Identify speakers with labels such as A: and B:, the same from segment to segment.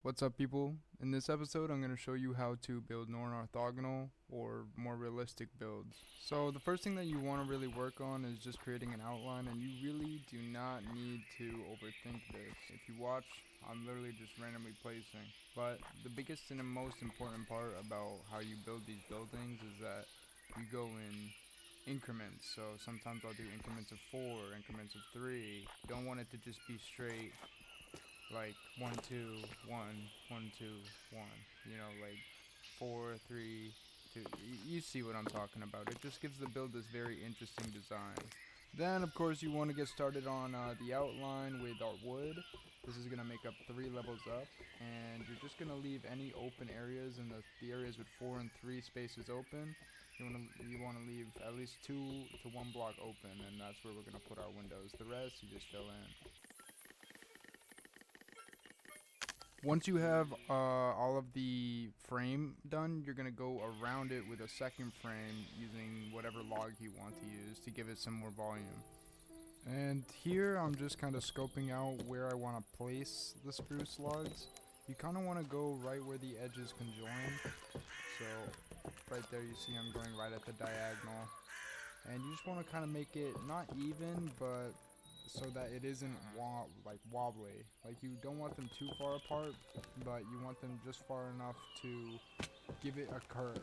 A: What's up, people? In this episode, I'm going to show you how to build nonorthogonal or more realistic builds. So the first thing that you want to really work on is just creating an outline, and you really do not need to overthink this. If you watch, I'm literally just randomly placing. But the biggest and the most important part about how you build these buildings is that you go in increments. So sometimes I'll do increments of 4, increments of 3. You don't want it to just be straight like 1 2 1 1 2 1, like 4 3 2. You see what I'm talking about. It just gives the build this very interesting design. Then of course you want to get started on the outline with our wood. This is going to make up 3 levels up, and you're just going to leave any open areas in the areas with 4 and 3 spaces open. You want to leave at least 2 to 1 block open, and that's where we're going to put our windows. The rest you just fill in. Once you have all of the frame done, you're going to go around it with a second frame using whatever log you want to use to give it some more volume. And here I'm just kind of scoping out where I want to place the spruce logs. You kind of want to go right where the edges conjoin. So right there you see I'm going right at the diagonal. And you just want to kind of make it not even, but so that it isn't wobbly. Like, you don't want them too far apart, but you want them just far enough to give it a curve.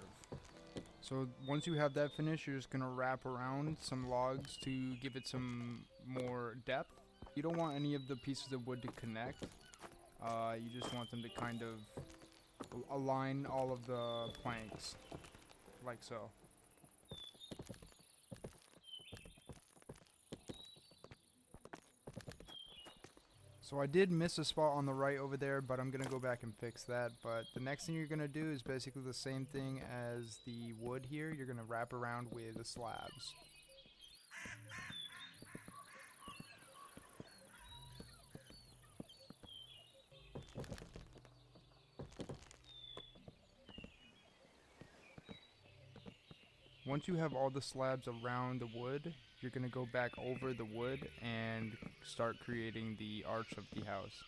A: So once you have that finished, you're just gonna wrap around some logs to give it some more depth. You don't want any of the pieces of wood to connect. You just want them to kind of align all of the planks, like so. So I did miss a spot on the right over there, but I'm going to go back and fix that. But the next thing you're going to do is basically the same thing as the wood here. You're going to wrap around with the slabs. Once you have all the slabs around the wood, you're going to go back over the wood and start creating the arch of the house.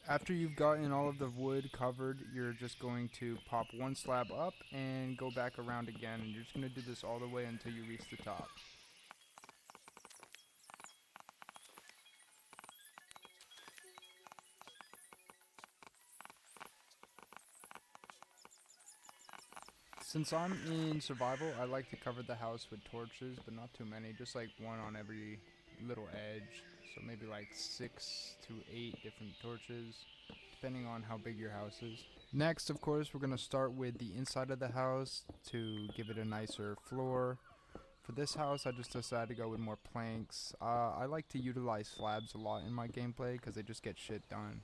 A: After you've gotten all of the wood covered, you're just going to pop one slab up and go back around again, and you're just going to do this all the way until you reach the top. Since I'm in survival, I like to cover the house with torches, but not too many, just like one on every little edge. So maybe like 6 to 8 different torches, depending on how big your house is. Next, of course, we're going to start with the inside of the house to give it a nicer floor. For this house, I just decided to go with more planks. I like to utilize slabs a lot in my gameplay because they just get shit done.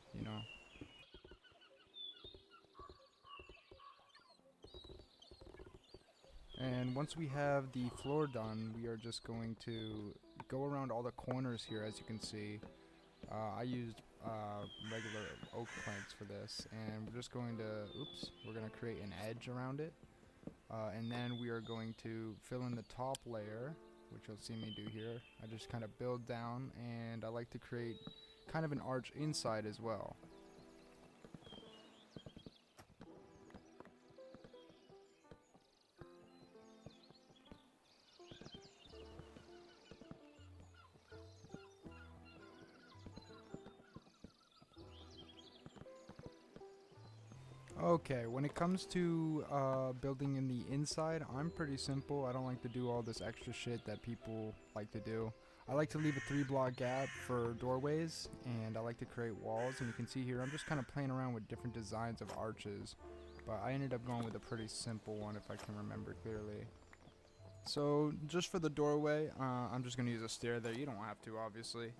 A: And once we have the floor done, we are just going to go around all the corners here. As you can see, I used regular oak planks for this, and we're just going to, we're going to create an edge around it. And then we are going to fill in the top layer, which you'll see me do here. I just kind of build down, and I like to create kind of an arch inside as well. Okay, when it comes to building in the inside, I'm pretty simple. I don't like to do all this extra shit that people like to do. I like to leave a 3 block gap for doorways, and I like to create walls. And you can see here, I'm just kind of playing around with different designs of arches. But I ended up going with a pretty simple one, if I can remember clearly. So just for the doorway, I'm just going to use a stair there. You don't have to, obviously.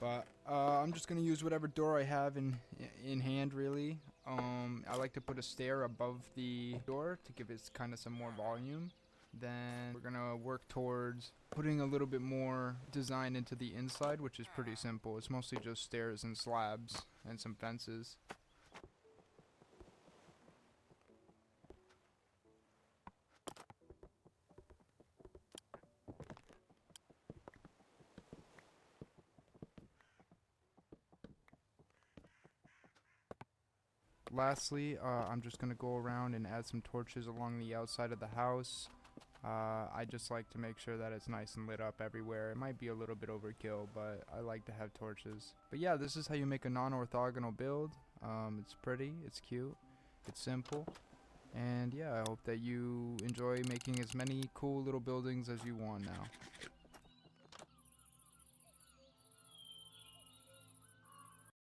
A: But I'm just gonna use whatever door I have in hand, really. I like to put a stair above the door to give it kind of some more volume. Then we're gonna work towards putting a little bit more design into the inside, which is pretty simple. It's mostly just stairs and slabs and some fences. Lastly, I'm just going to go around and add some torches along the outside of the house. I just like to make sure that it's nice and lit up everywhere. It might be a little bit overkill, but I like to have torches. But yeah, this is how you make a non-orthogonal build. It's pretty, it's cute, it's simple. And yeah, I hope that you enjoy making as many cool little buildings as you want now.